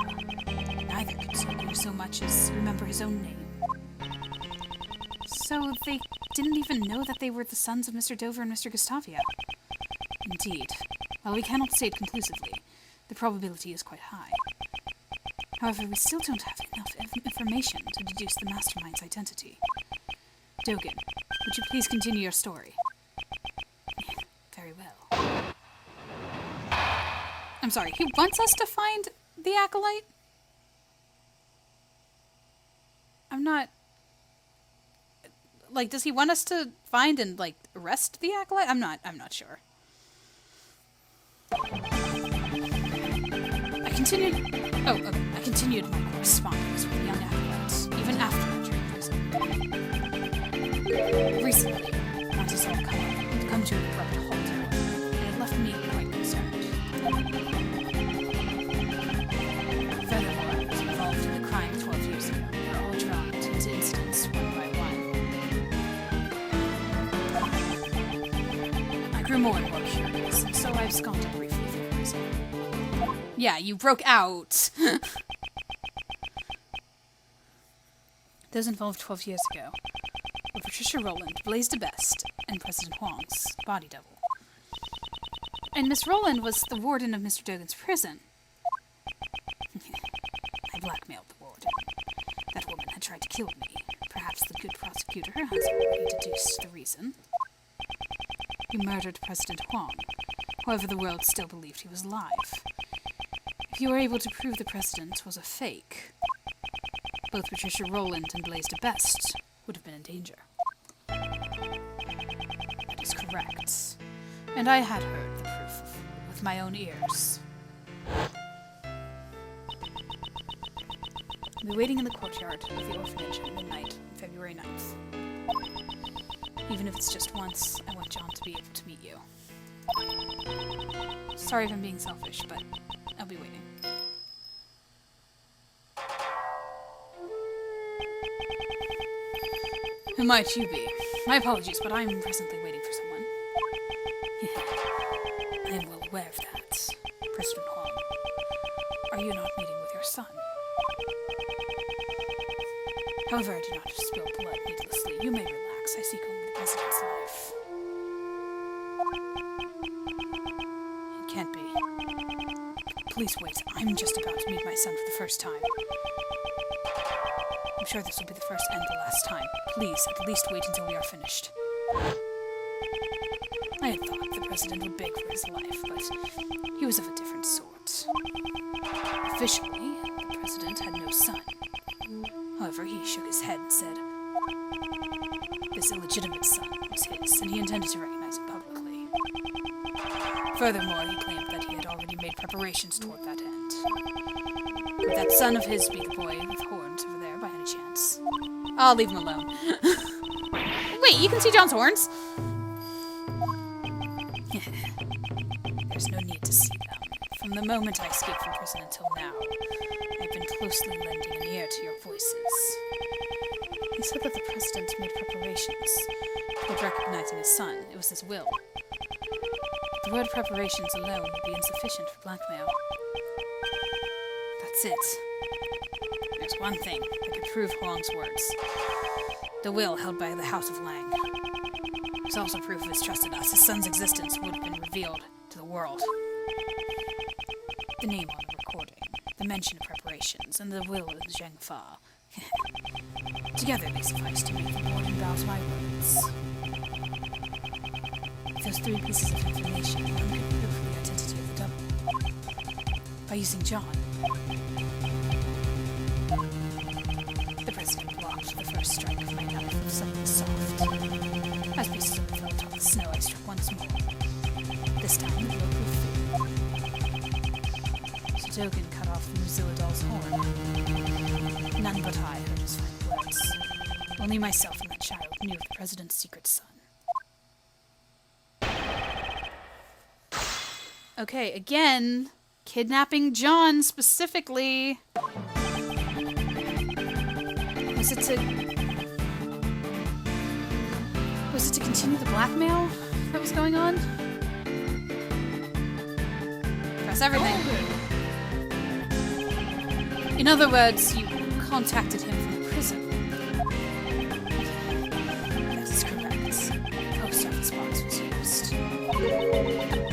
Neither could so much as remember his own name. So they didn't even know that they were the sons of Mr. Dover and Mr. Gustavia. Indeed. While we cannot say it conclusively, the probability is quite high. However, we still don't have enough information to deduce the mastermind's identity. Dogen, would you please continue your story? Very well. I'm sorry, he wants us to find the Acolyte? I'm not... Like, does he want us to find and, like, arrest the Acolyte? I'm not sure. I continued my correspondence with the young Acolytes, even after entering prison. Recently, that has all come to an abrupt halt, and it left me quite concerned. Furthermore, I was involved in the crime 12 years ago, where all tried into incidents one by one. I grew more and more curious, and so I absconded briefly from prison. Yeah, you broke out! Those involved 12 years ago were Patricia Rowland, Blaise de Best, and President Huang's body double. And Miss Rowland was the warden of Mr. Dogen's prison. I blackmailed the warden. That woman had tried to kill me. Perhaps the good prosecutor has already deduced the reason. You murdered President Huang. However, the world still believed he was alive. If you were able to prove the president was a fake, both Patricia Rowland and Blaise de Best would have been in danger. That is correct. And I had heard the proof with my own ears. I'll be waiting in the courtyard of the orphanage at midnight, February 9th. Even if it's just once, I want John to be able to meet you. Sorry if I'm being selfish, but I'll be waiting. Who might you be? My apologies, but I'm presently waiting for someone. I am well aware of that. President Huang, are you not meeting with your son? However, I do not spill blood needlessly. You may relax. I seek only the president's life. It can't be. Please wait. I'm just about to meet my son for the first time. I'm sure this will be the first and the last time. Please, at least wait until we are finished. I had thought the president would beg for his life, but he was of a different sort. Officially, the president had no son. However, he shook his head and said this illegitimate son was his, and he intended to recognize him publicly. Furthermore, he claimed that he had already made preparations toward that end. Would that son of his be the boy with horns over there, by any chance? I'll leave him alone. Wait, you can see John's horns? There's no need to see them. From the moment I escaped from prison until now, I've been closely lending an ear to your voices. He said that the president made preparations toward recognizing his son. It was his will. The word preparations alone would be insufficient for blackmail. That's it. There's one thing that could prove Huang's words. The will held by the House of Lang. There's also proof of his trust in us. His son's existence would have been revealed to the world. The name on the recording, the mention of preparations, and the will of Zheng Fa. Together they suffice to make the warden bow to my words. Those three pieces of information one could prove the identity of the double. By using John. The president blocked the first strike of my knife with something soft. As pieces of it fell atop the snow, I struck once more. This time the blow proved fatal. Dogen cut off Muziladal's horn. None but I heard his final words. Only myself and that child knew of the president's secret son. Okay, again, kidnapping John specifically. Was it to continue the blackmail that was going on? Press everything. In other words, you contacted him from prison. That is correct. Post office box was used.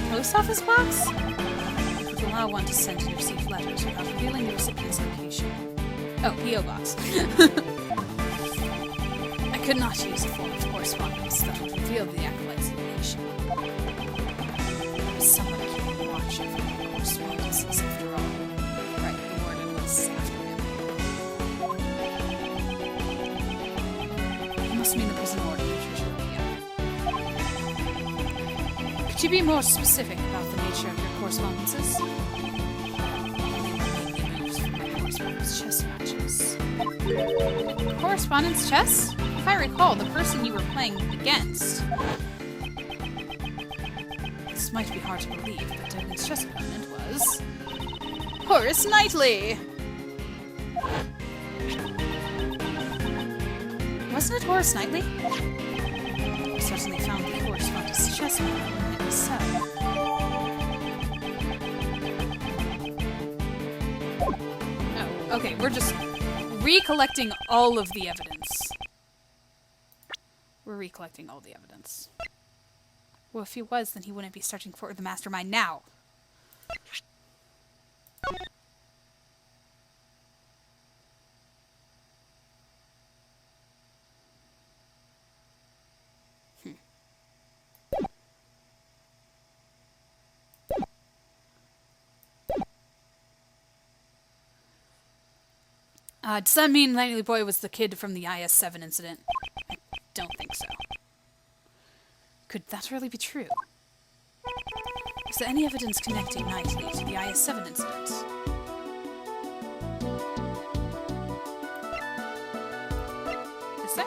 Post office box? It would allow one to send and receive letters without revealing the recipient's location. Oh, P.O. box. I could not use a form of correspondence that would reveal the acolyte's location. There was someone keeping watch over my correspondences after all. Right, the warden was after him. It must mean the prison warden, Patricia. Yeah. Could you be more specific about the nature of your correspondences? Correspondence chess matches. Correspondence chess? If I recall, the person you were playing against. This might be hard to believe, but Dogen's chess opponent was Horace Knightley! Wasn't it Horace Knightley? We certainly found the correspondence chess match in Knightley's cell. Okay, we're just recollecting all of the evidence. We're recollecting all the evidence. Well, if he was, then he wouldn't be searching for the mastermind now. Does that mean Knightley Boy was the kid from the IS-7 incident? I don't think so. Could that really be true? Is there any evidence connecting Knightley to the IS-7 incident? Is there?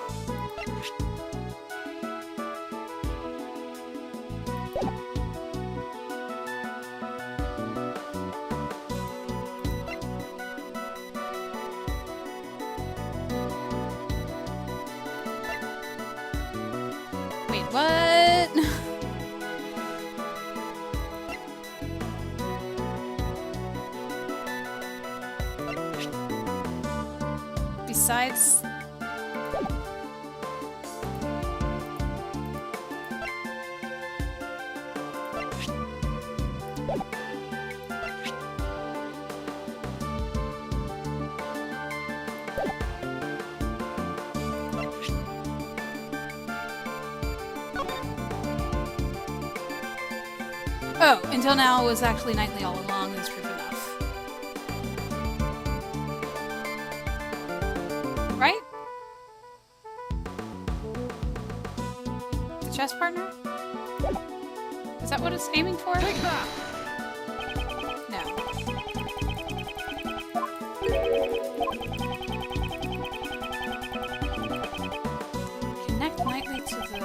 What? Besides... Oh, until now it was actually Knightley all along. That's proof enough. Right? The chess partner? Is that what it's aiming for? Take that! No. Connect Knightley to the...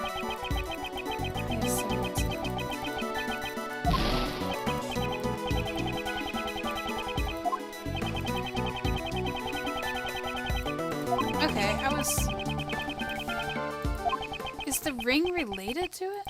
Okay, I was... Is the ring related to it?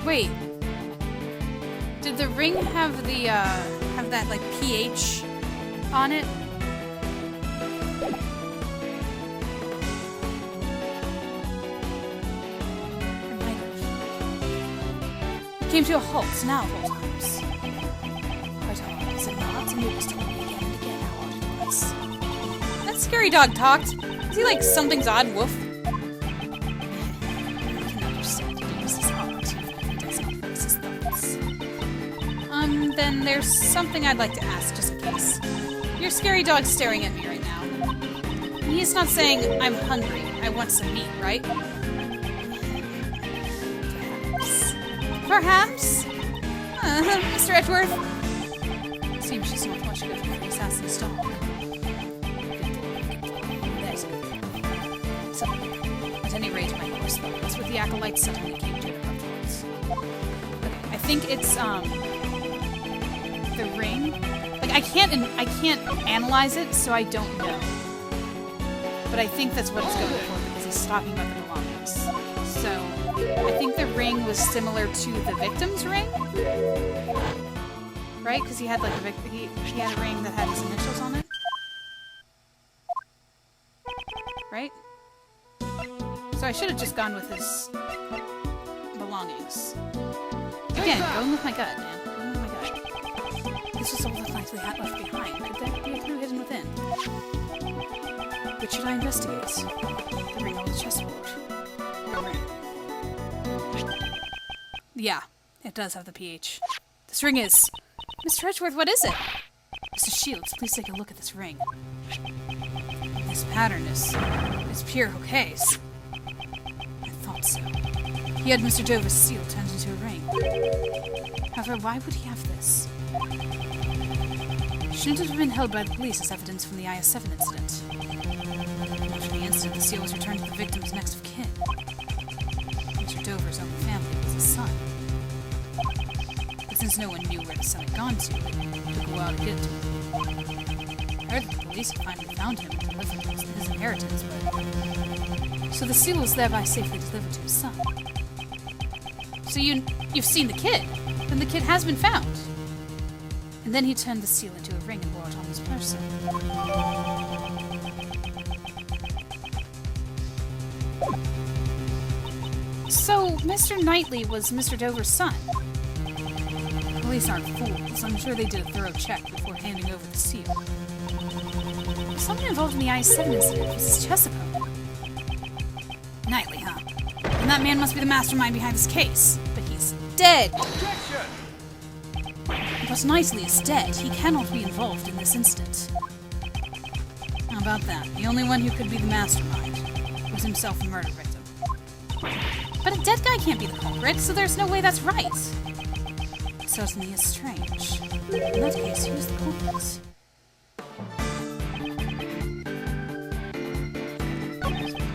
Wait. Did the ring have the, have that, like, pH on it? It might have. It came to a halt, now of all times. Quite hard, is it not? And it was telling me again and again how hard it was. That scary dog talked. Is he like something's odd woof? I can understand it. It was his heart. He does not voice his thoughts. Then there's something I'd like to ask, just in case. Your scary dog's staring at me right now. He's not saying, I'm hungry, I want some meat, right? Perhaps? Mr. Edgeworth? Seems she's not much good for the assassin's dog. There's a good thing. So, at any rate, my correspondence with the acolyte suddenly came to an abrupt halt. Okay, I think it's, the ring. Like, I can't analyze it, so I don't know. But I think that's what it's going for, because he's talking about the belongings. So, I think the ring was similar to the victim's ring? Right? Because he had, like, he had a ring that had his initials on it? Right? So I should have just gone with his belongings. Again, going with my gut, man. Going with my gut. This was all the light we had left behind. Could there be a clue hidden within? Which should I investigate? The ring or the chessboard? The ring. Yeah, it does have the pH. This ring is... Mr. Edgeworth, what is it? Mr. Shields, please take a look at this ring. This pattern is pure Hokkays. I thought so. He had Mr. Dover's seal turned into a ring. However, why would he have this? Shouldn't it have been held by the police as evidence from the IS-7 incident? After the incident, the seal was returned to the victim's next of kin. Mr. Dover's own family was his son. But since no one knew where the son had gone to, it took a while to get to him. I heard that the police had finally found him and delivered his inheritance, but... So the seal was thereby safely delivered to his son. So you've seen the kid. Then the kid has been found. And then he turned the seal into a ring and wore it on his person. So, Mr. Knightley was Mr. Dover's son. Police aren't fools. I'm sure they did a thorough check before handing over the seal. Someone involved in the IS-7 incident was his chess opponent. Knightley, huh? And that man must be the mastermind behind this case. But he's dead! Objection! But Knightley is dead. He cannot be involved in this incident. How about that? The only one who could be the mastermind was himself a murder victim. But a dead guy can't be the culprit, so there's no way that's right. It certainly is strange. In that case, who's the culprit?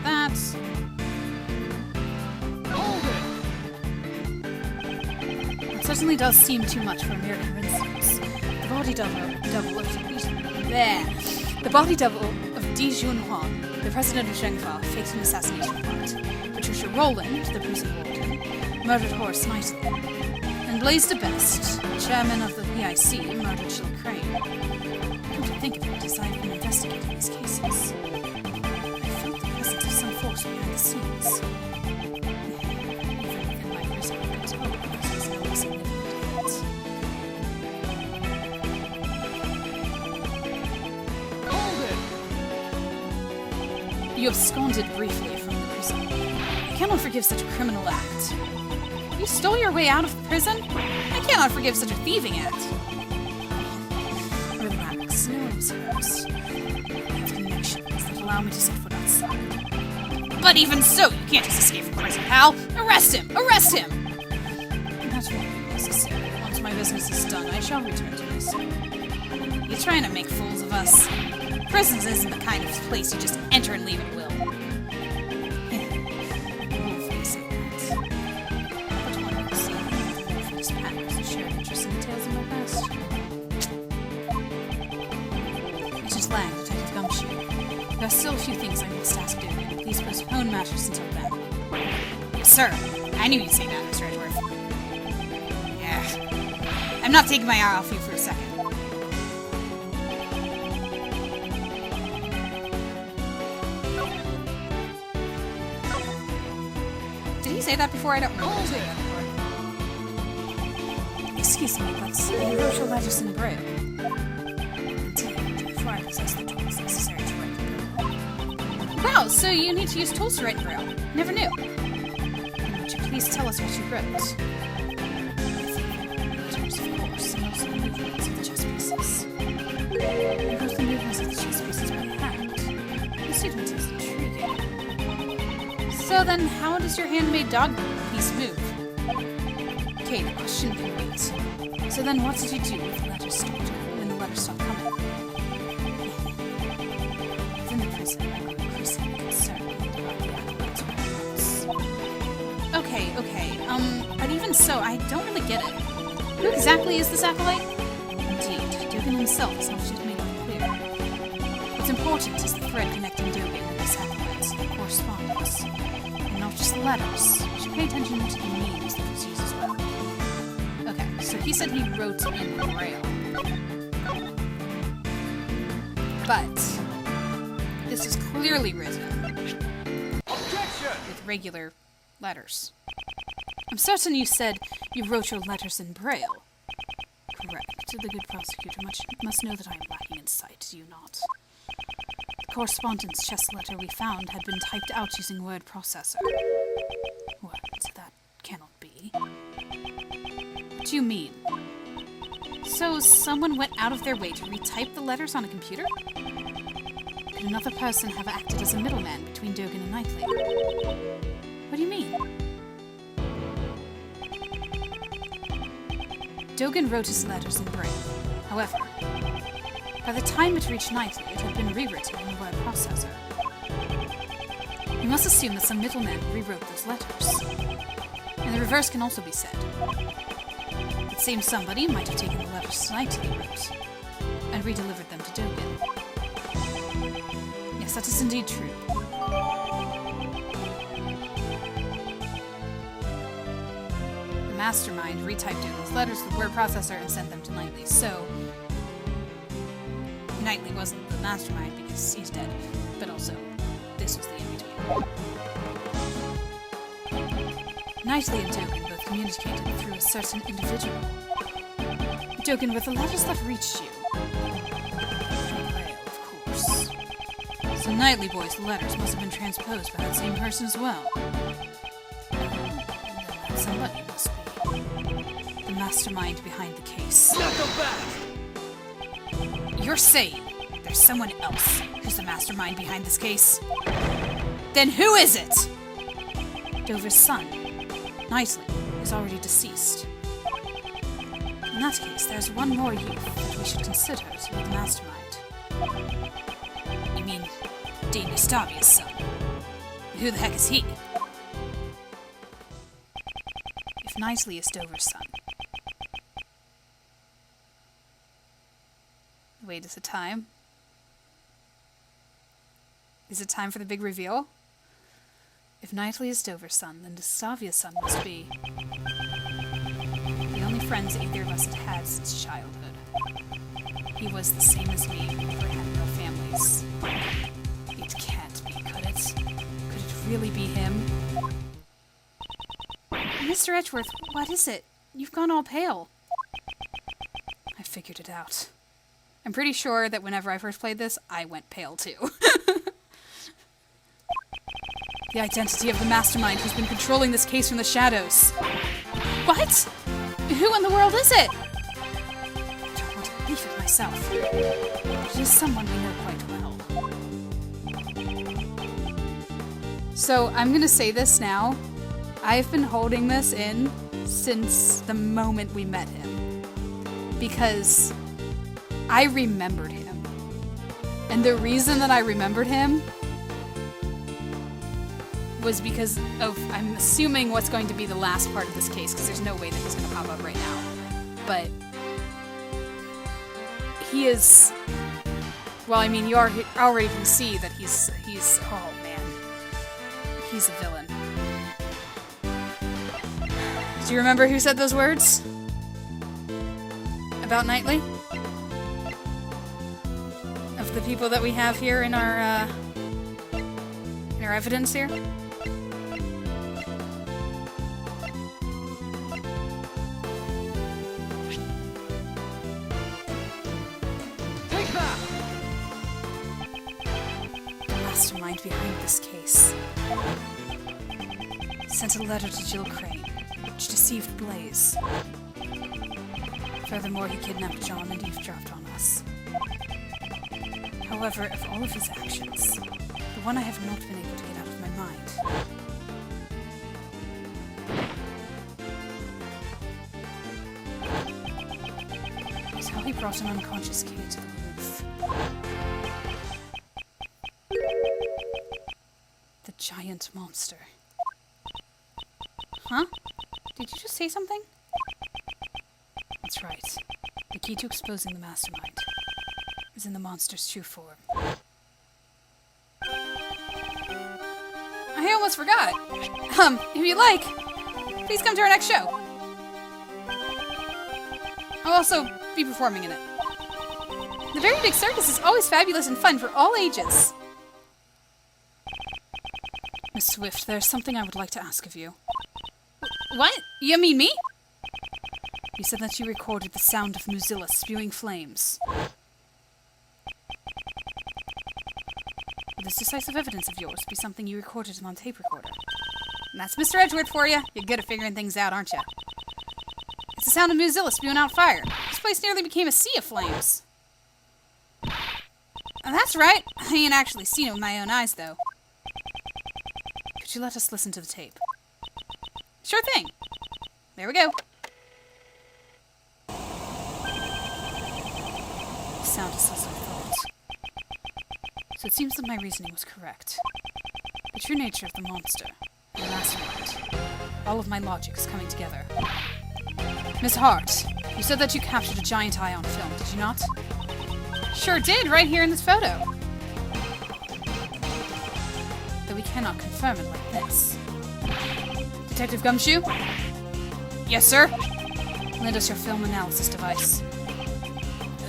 That's... Hold it! It certainly does seem too much for a mere coincidence. The body double of The body double of Di Junhuang, the president of Zhengfa, faked an assassination plot. Patricia Rowland, the prison warden, murdered Horace Knightley. And Blaise de Best, chairman of the PIC, murdered Jill Crane. Come to think of it, as I've been investigating these cases, I felt the presence of some force behind the scenes. Even within my prison records, all of this is no significant event. Hold it! You absconded briefly from the prison. I cannot forgive such a criminal act. You stole your way out of the prison? I cannot forgive such a thieving act. Relax, no one was hurt. I have connections that allow me to set foot outside. But even so, you can't just escape from prison, pal! Arrest him! Arrest him! That won't be necessary. Once my business is done, I shall return to my cell. You're trying to make fools of us. Prisons isn't the kind of place you just enter and leave at will. Hopefully say that. But one would see that this pattern to share interest in the tales of my past. Agent Lang, Detective Gumshoe. There are still a few things I must ask doing. Please postpone matters until then. Yes, sir. I knew you'd say that, Mr. Edgeworth. I'm not taking my eye off you for a second. Did he say that before? I don't remember him saying that before. Excuse me, but you wrote your letters in Braille. Indeed, before I possess the tools necessary to write Braille. Wow, so you need to use tools to write Braille. Never knew. Would you please tell us what you wrote? Letters, of course, and also the movements of the chess pieces. You wrote the movements of the chess pieces by hand. The statement is intriguing. So then, how does your handmade dog piece move? Okay, the question can wait. So then, what did you do with the letters when the letters stopped coming? Within the prison, I grew increasingly concerned about the acolyte's movements. Okay, but even so, I don't really get it. Who exactly is this acolyte? Indeed, Dogen himself has not yet made that clear. What's important is the thread connecting Dogen and this acolyte's correspondence. And not just the letters. You should pay attention to the meanings that was used as well. Okay, so he said he wrote in Braille. But this is clearly written Objection! with regular letters. I'm certain you said you wrote your letters in Braille. Correct. The good prosecutor must know that I am lacking in sight, do you not? The correspondence chess letter we found had been typed out using word processor. What? That cannot be. What do you mean? So someone went out of their way to retype the letters on a computer? Could another person have acted as a middleman between Dogen and Knightley? What do you mean? Dogen wrote his letters in Braille. However, by the time it reached Knightley, it had been rewritten in the word processor. You must assume that some middleman rewrote those letters. And the reverse can also be said. It seems somebody might have taken the letters Knightley wrote and redelivered them to Dogen. Yes, that is indeed true. The mastermind retyped Dogen's letters with the word processor and sent them to Knightley. So, Knightley wasn't the mastermind because he's dead, but also, this was the in-between. Knightley and Dogen both communicated through a certain individual. Dogen, with the letters that reached you. Braille, of course. So Knightley boy's letters must have been transposed by that same person as well. And then that somebody must be the mastermind behind the case. Knuckle back! You're saying there's someone else who's the mastermind behind this case? Then who is it? Dover's son, Knightley, is already deceased. In that case, there's one more youth that we should consider to be the mastermind. You mean Dean Gustavia's son? Who the heck is he? If Knightley is Dover's son. Wait, is it time? Is it time for the big reveal? If Knightley is Dover's son, then Gustavia's son must be the only friends either of us had had since childhood. He was the same as me, we never had no families. It can't be, could it? Could it really be him? Mr. Edgeworth, what is it? You've gone all pale. I figured it out. I'm pretty sure that whenever I first played this, I went pale too. The identity of the mastermind who's been controlling this case from the shadows. What? Who in the world is it? I don't want to believe it myself. But it is someone we know quite well. So I'm gonna say this now. I've been holding this in since the moment we met him. Because I remembered him. And the reason that I remembered him was because of, I'm assuming, what's going to be the last part of this case, because there's no way that he's going to pop up right now. But he is, well, I mean, you already can see that he's, oh man, he's a villain. Do you remember who said those words? about Knightley? Of the people that we have here in our evidence here? Take that! The mastermind behind this case sent a letter to Jill Crane, which deceived Blaze. Furthermore, he kidnapped John and eavesdropped on us. However, of all of his actions, the one I have not been able to get out of my mind is how he brought an unconscious kid to the roof. The giant monster. Huh? Did you just say something? That's right. The key to exposing the mastermind is in the monster's true form. I almost forgot. If you'd like, please come to our next show. I'll also be performing in it. The Very Big Circus is always fabulous and fun for all ages. Miss Swift, there's something I would like to ask of you. What? You mean me? You said that you recorded the sound of Muzilla spewing flames. Would this decisive evidence of yours be something you recorded on tape recorder? And that's Mr. Edgeworth for you. You're good at figuring things out, aren't you? It's the sound of Muzilla spewing out fire. This place nearly became a sea of flames. And that's right. I ain't actually seen it with my own eyes, though. Could you let us listen to the tape? Sure thing. There we go. The sound is as I thought. So it seems that my reasoning was correct. The true nature of the monster, and the mastermind, all of my logic is coming together. Miss Hart, you said that you captured a giant eye on film, did you not? Sure did, right here in this photo. Though we cannot confirm it like this. Detective Gumshoe? Yes, sir? Lend us your film analysis device.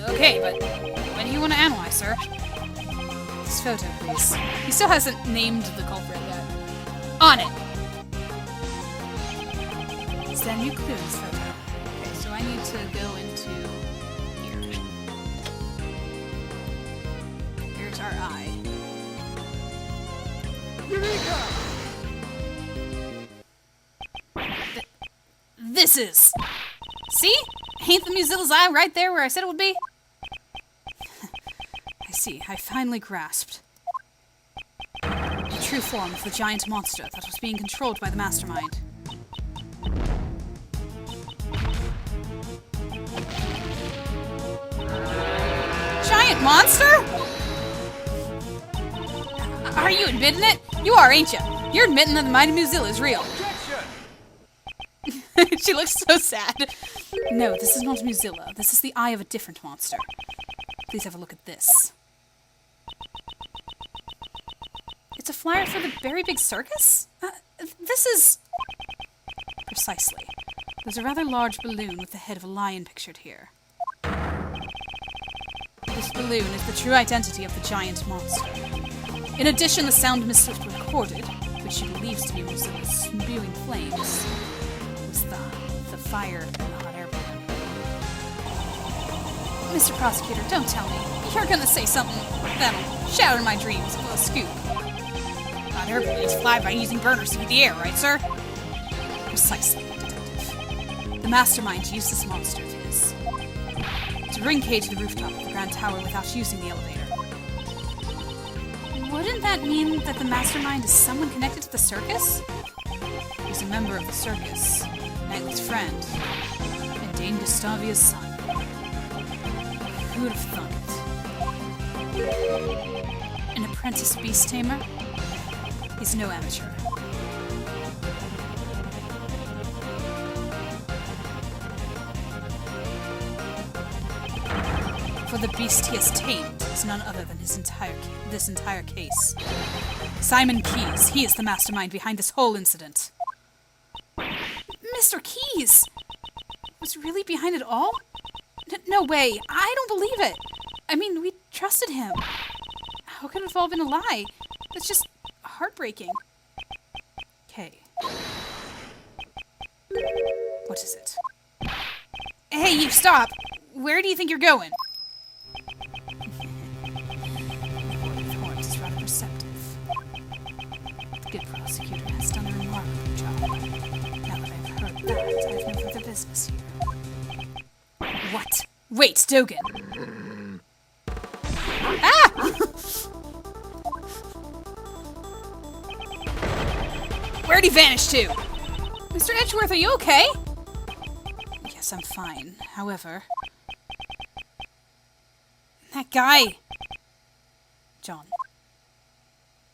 Okay, but when do you want to analyze, sir? This photo, please. He still hasn't named the culprit yet. On it! Is there a new clue in this photo? Okay, so I need to go into here. Here's our eye. Eureka! This is! See? Ain't the Muzilla's eye right there where I said it would be? I see. I finally grasped the true form of the giant monster that was being controlled by the mastermind. Giant monster? Are you admitting it? You are, ain't you? You're admitting that the mighty Muzilla is real. Objection! She looks so sad. No, this is not Muzilla. This is the eye of a different monster. Please have a look at this. It's a flyer for the Very Big Circus? This is... Precisely. There's a rather large balloon with the head of a lion pictured here. This balloon is the true identity of the giant monster. In addition, the sound Miss Swift recorded, which she believes to be Muzilla's spewing flames, was the fire in the hot air balloon. Mr. Prosecutor, don't tell me. You're gonna say something that'll shatter my dreams of a scoop. Hot air balloons fly by using burners to heat the air, right, sir? Precisely, Detective. The mastermind used this monster of his to bring Kay to the rooftop of the Grand Tower without using the elevator. Wouldn't that mean that the mastermind is someone connected to the circus? He's a member of the circus, Knightley's friend, and Dame Gustavia's son. Who would have thunk it? An apprentice beast tamer? He's no amateur. For the beast he has tamed is none other than this entire case. Simon Keyes, he is the mastermind behind this whole incident. Mr. Keyes! Was really behind it all? No way. I don't believe it. I mean, we trusted him. How could it have all been a lie? That's just heartbreaking. Okay. What is it? Hey, you stop! Where do you think you're going? Horns is rather perceptive. The good prosecutor has done a remarkable job. Now that I've heard that, I've no further business here. What? Wait, Dogen! Ah! Where'd he vanish to? Mr. Edgeworth, are you okay? Yes, I'm fine. However... that guy... John.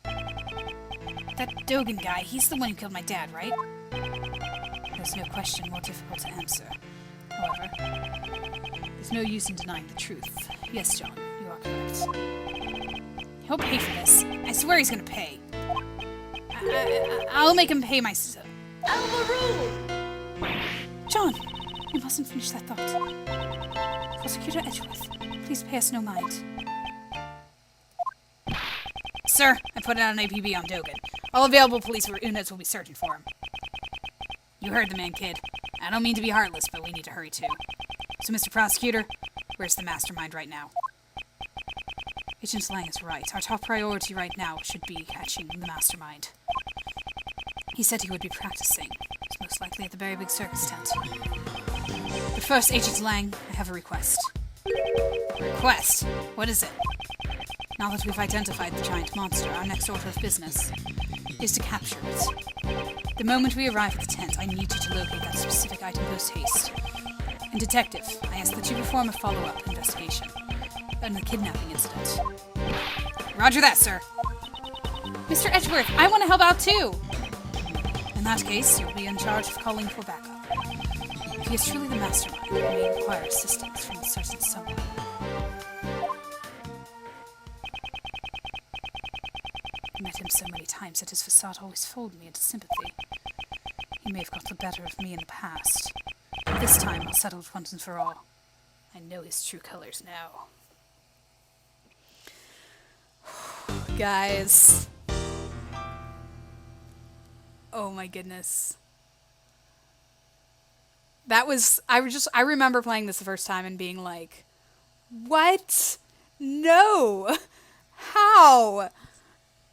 That Dogen guy, he's the one who killed my dad, right? There's no question more difficult to answer. However, there's no use in denying the truth. Yes, John, you are correct. He'll pay for this. I swear he's gonna pay. I'll make him pay my... John, you mustn't finish that thought. Prosecutor Edgeworth, please pay us no mind. Sir, I put out an APB on Dogen. All available police units will be searching for him. You heard the man, kid. I don't mean to be heartless, but we need to hurry too. So, Mr. Prosecutor, where's the mastermind right now? Agent Lang is right. Our top priority right now should be catching the mastermind. He said he would be practicing. He's most likely at the very big circus tent. But first, Agent Lang, I have a request. Request? What is it? Now that we've identified the giant monster, our next order of business is to capture it. The moment we arrive at the tent, I need you to locate that specific item post-haste. And Detective, I ask that you perform a follow-up investigation on the kidnapping incident. Roger that, sir. Mr. Edgeworth, I want to help out too! In that case, you'll be in charge of calling for backup. If he is truly the mastermind, we may require assistance from a certain someone. I met him so many times that his facade always folded me into sympathy. He may have got the better of me in the past. But this time, I'll settle it once and for all. I know his true colors now. Guys. Oh my goodness. That was, I remember playing this the first time and being like, what? No! How?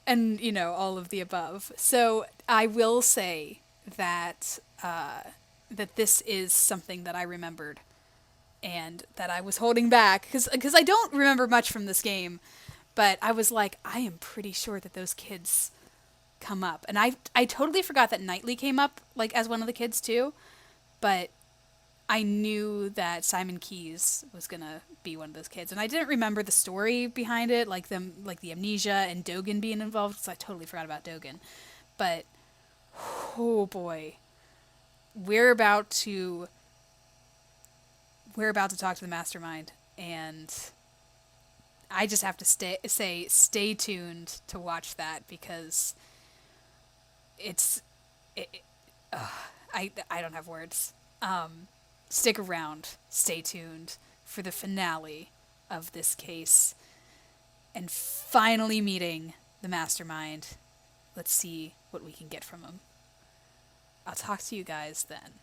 And, you know, all of the above. So I will say that, that this is something that I remembered and that I was holding back because I don't remember much from this game, but I was like, I am pretty sure that those kids come up. And I totally forgot that Knightley came up like as one of the kids too, but I knew that Simon Keyes was gonna be one of those kids, and I didn't remember the story behind it, like the amnesia and Dogen being involved, so I totally forgot about Dogen. But oh boy, we're about to talk to the mastermind, and I just have to stay tuned to watch that because I don't have words. Stick around, stay tuned for the finale of this case and finally meeting the mastermind. Let's see what we can get from him. I'll talk to you guys then.